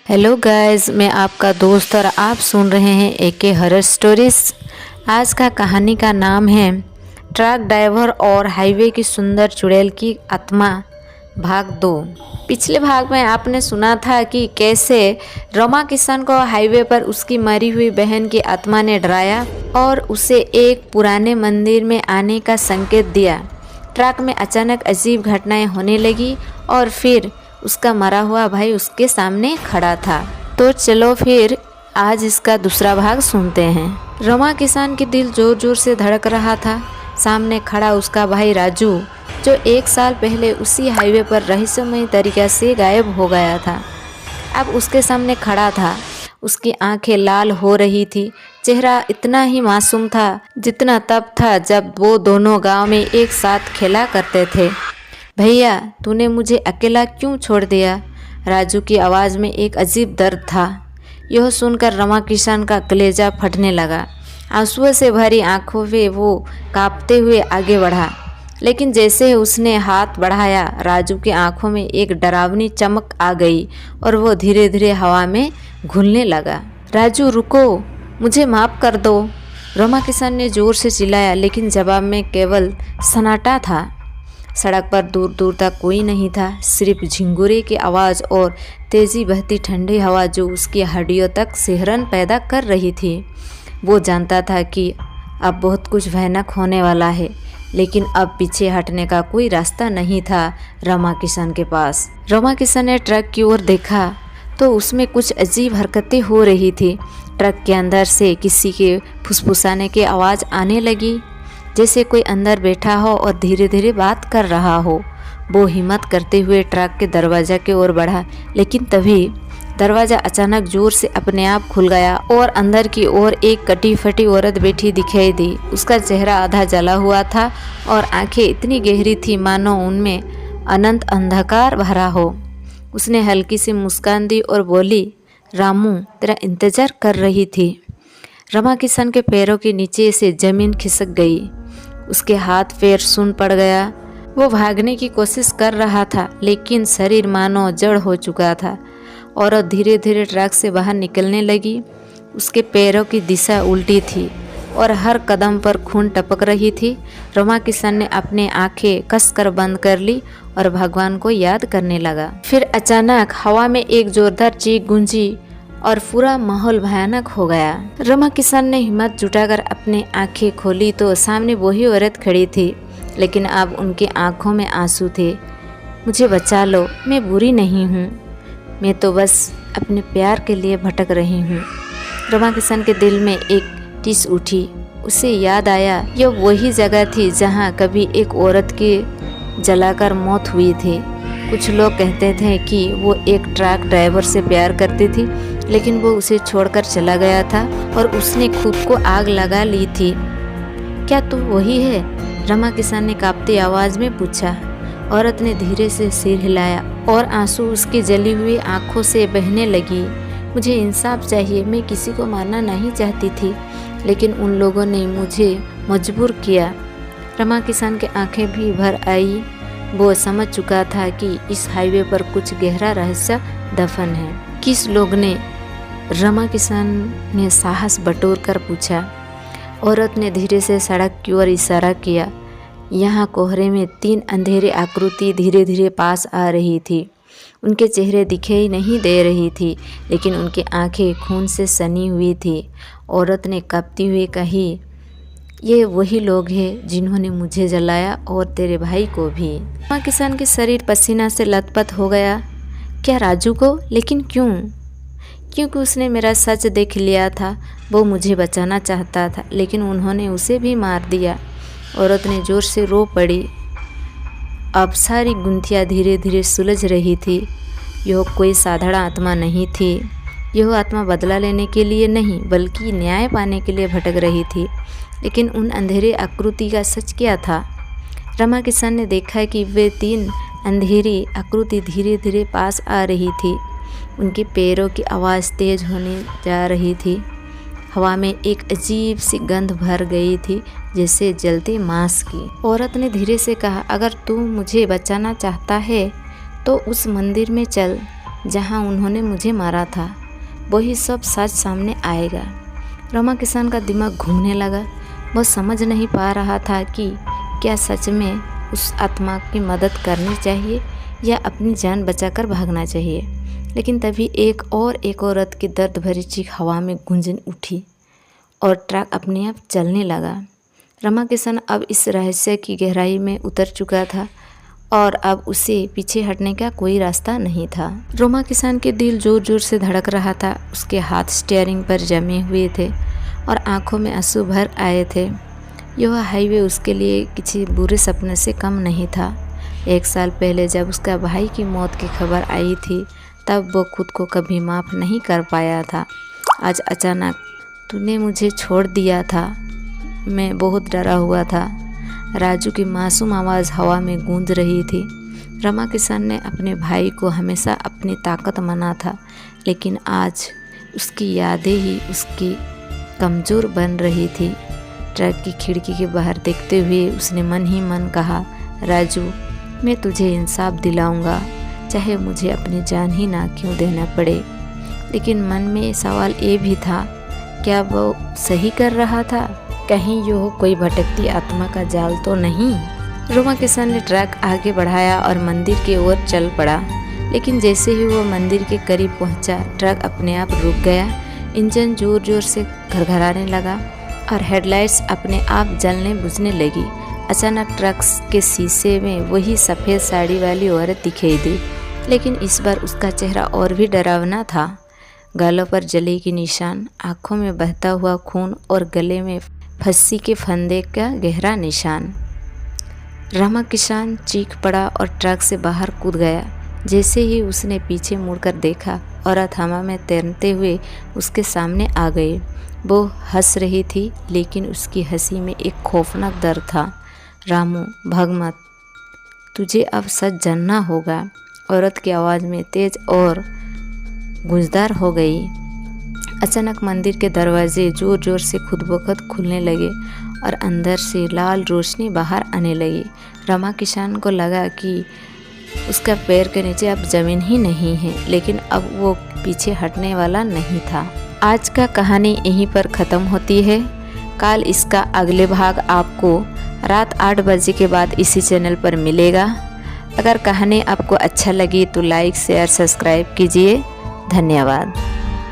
Hello guys, मैं आपका दोस्त और आप सुन रहे हैं एके हॉरर स्टोरीज। आज का कहानी का नाम है ट्रक ड्राइवर और हाईवे की सुंदर चुड़ैल की आत्मा, भाग 2। पिछले भाग में आपने सुना था कि कैसे रमा किशन को हाईवे पर उसकी मरी हुई बहन की आत्मा ने डराया और उसे एक पुराने मंदिर में आने का संकेत दिया। ट्रक में अचानक अजीब घटनाएं होने लगी और फिर उसका मरा हुआ भाई उसके सामने खड़ा था। तो चलो फिर आज इसका दूसरा भाग सुनते हैं। रमा किसान की दिल जोर जोर से धड़क रहा था। सामने खड़ा उसका भाई राजू, जो 1 साल पहले उसी हाईवे पर रहस्यमय तरीके से गायब हो गया था, अब उसके सामने खड़ा था। उसकी आंखें लाल हो रही थी। चेहरा इतना ही मासूम था जितना तब था जब वो दोनों गांव में एक साथ खेला करते थे। भैया, तूने मुझे अकेला क्यों छोड़ दिया? राजू की आवाज़ में एक अजीब दर्द था। यह सुनकर रमा किशन का कलेजा फटने लगा। आंसुओं से भरी आंखों में वो कांपते हुए आगे बढ़ा, लेकिन जैसे ही उसने हाथ बढ़ाया, राजू की आंखों में एक डरावनी चमक आ गई और वो धीरे धीरे हवा में घुलने लगा। राजू रुको, मुझे माफ़ कर दो, रमा किशन ने ज़ोर से चिल्लाया, लेकिन जवाब में केवल सन्नाटा था। सड़क पर दूर दूर तक कोई नहीं था, सिर्फ झिंगुरे की आवाज़ और तेज़ी बहती ठंडी हवा जो उसकी हड्डियों तक सिहरन पैदा कर रही थी। वो जानता था कि अब बहुत कुछ भयानक होने वाला है, लेकिन अब पीछे हटने का कोई रास्ता नहीं था रमा किशन के पास। रमा किशन ने ट्रक की ओर देखा तो उसमें कुछ अजीब हरकतें हो रही थी। ट्रक के अंदर से किसी के फुसफुसाने की आवाज़ आने लगी, जैसे कोई अंदर बैठा हो और धीरे धीरे बात कर रहा हो। वो हिम्मत करते हुए ट्रक के दरवाज़ा की ओर बढ़ा, लेकिन तभी दरवाज़ा अचानक जोर से अपने आप खुल गया और अंदर की ओर एक कटी फटी औरत बैठी दिखाई दी। उसका चेहरा आधा जला हुआ था और आंखें इतनी गहरी थी मानो उनमें अनंत अंधकार भरा हो। उसने हल्की सी मुस्कान दी और बोली, रामू, तेरा इंतज़ार कर रही थी। रमा किशन के पैरों के नीचे से ज़मीन खिसक गई। उसके हाथ पैर सुन्न पड़ गया। वो भागने की कोशिश कर रहा था, लेकिन शरीर मानो जड़ हो चुका था। औरत धीरे धीरे ट्रक से बाहर निकलने लगी। उसके पैरों की दिशा उल्टी थी और हर कदम पर खून टपक रही थी। रमा किशन ने अपनी आंखें कसकर बंद कर ली और भगवान को याद करने लगा। फिर अचानक हवा में एक जोरदार चीख गूंजी और पूरा माहौल भयानक हो गया। रमा किशन ने हिम्मत जुटाकर अपनी आंखें खोली तो सामने वही औरत खड़ी थी, लेकिन अब उनकी आंखों में आंसू थे। मुझे बचा लो, मैं बुरी नहीं हूँ, मैं तो बस अपने प्यार के लिए भटक रही हूँ। रमा किशन के दिल में एक टिस उठी। उसे याद आया, यह वही जगह थी जहाँ कभी एक औरत की जलाकर मौत हुई थी। कुछ लोग कहते थे कि वो एक ट्रक ड्राइवर से प्यार करती थी, लेकिन वो उसे छोड़कर चला गया था और उसने खुद को आग लगा ली थी। क्या तू वही है? रमा किशन ने कांपती आवाज़ में पूछा। औरत ने धीरे से सिर हिलाया और आंसू उसकी जली हुई आंखों से बहने लगी। मुझे इंसाफ चाहिए, मैं किसी को मारना नहीं चाहती थी, लेकिन उन लोगों ने मुझे मजबूर किया। रमा किशन की आंखें भी भर आई। वो समझ चुका था कि इस हाईवे पर कुछ गहरा रहस्य दफन है। किस लोग ने? रमा किशन ने साहस बटोर कर पूछा। औरत ने धीरे से सड़क की ओर इशारा किया। यहाँ कोहरे में 3 अंधेरी आकृति धीरे धीरे पास आ रही थी। उनके चेहरे दिखाई नहीं दे रही थी, लेकिन उनकी आंखें खून से सनी हुई थी। औरत ने कांपती हुई कही, ये वही लोग हैं जिन्होंने मुझे जलाया और तेरे भाई को भी। रमा किशन के शरीर पसीना से लथपथ हो गया। क्या राजू को? लेकिन क्यों? क्योंकि उसने मेरा सच देख लिया था। वो मुझे बचाना चाहता था, लेकिन उन्होंने उसे भी मार दिया। औरत ने जोर से रो पड़ी। अब सारी गुंथियाँ धीरे धीरे सुलझ रही थी। यह कोई साधारण आत्मा नहीं थी। यह आत्मा बदला लेने के लिए नहीं, बल्कि न्याय पाने के लिए भटक रही थी। लेकिन उन अंधेरी आकृति का सच क्या था? रमा किशन ने देखा कि वे 3 अंधेरी आकृति धीरे धीरे पास आ रही थी। उनके पैरों की आवाज़ तेज होने जा रही थी। हवा में एक अजीब सी गंध भर गई थी, जैसे जलते मांस की। औरत ने धीरे से कहा, अगर तू मुझे बचाना चाहता है तो उस मंदिर में चल। जहां उन्होंने मुझे मारा था, वही सब सच सामने आएगा। रमा किसान का दिमाग घूमने लगा। वो समझ नहीं पा रहा था कि क्या सच में उस आत्मा की मदद करनी चाहिए या अपनी जान बचाकर भागना चाहिए। लेकिन तभी एक औरत की दर्द भरी चीख हवा में गूंज उठी और ट्रक अपने आप चलने लगा। रमा किसान अब इस रहस्य की गहराई में उतर चुका था और अब उसे पीछे हटने का कोई रास्ता नहीं था। रमा किसान के दिल जोर जोर से धड़क रहा था। उसके हाथ स्टीयरिंग पर जमे हुए थे और आंखों में आंसू भर आए थे। यह हाईवे उसके लिए किसी बुरे सपने से कम नहीं था। 1 साल पहले जब उसका भाई की मौत की खबर आई थी, तब वो खुद को कभी माफ़ नहीं कर पाया था। आज अचानक तूने मुझे छोड़ दिया था, मैं बहुत डरा हुआ था। राजू की मासूम आवाज़ हवा में गूंज रही थी। रमा किसान ने अपने भाई को हमेशा अपनी ताकत माना था, लेकिन आज उसकी यादें ही उसकी कमज़ोर बन रही थी। ट्रक की खिड़की के बाहर देखते हुए उसने मन ही मन कहा, राजू, मैं तुझे इंसाफ दिलाऊंगा, चाहे मुझे अपनी जान ही ना क्यों देना पड़े। लेकिन मन में सवाल ये भी था, क्या वो सही कर रहा था? कहीं यह कोई भटकती आत्मा का जाल तो नहीं? रमा किसान ने ट्रक आगे बढ़ाया और मंदिर की ओर चल पड़ा। लेकिन जैसे ही वो मंदिर के करीब पहुंचा, ट्रक अपने आप रुक गया। इंजन जोर जोर से घरघराने लगा और हेडलाइट्स अपने आप जलने बुझने लगी। अचानक ट्रक के शीशे में वही सफ़ेद साड़ी वाली औरत दिखाई दी, लेकिन इस बार उसका चेहरा और भी डरावना था। गालों पर जले के निशान, आँखों में बहता हुआ खून और गले में फंसी के फंदे का गहरा निशान। रमा किसान चीख पड़ा और ट्रक से बाहर कूद गया। जैसे ही उसने पीछे मुड़कर देखा, औरत हवा में तैरते हुए उसके सामने आ गई। वो हंस रही थी, लेकिन उसकी हंसी में एक खौफनाक डर था। रामू, भाग मत, तुझे अब सच जानना होगा। औरत की आवाज़ में तेज और गूंजदार हो गई। अचानक मंदिर के दरवाजे जोर जोर से खुद ब खुद खुलने लगे और अंदर से लाल रोशनी बाहर आने लगी। रमा किसान को लगा कि उसका पैर के नीचे अब ज़मीन ही नहीं है, लेकिन अब वो पीछे हटने वाला नहीं था। आज का कहानी यहीं पर ख़त्म होती है। कल इसका अगले भाग आपको रात 8 बजे के बाद इसी चैनल पर मिलेगा। अगर कहानी आपको अच्छा लगी तो लाइक, शेयर, सब्सक्राइब कीजिए। धन्यवाद।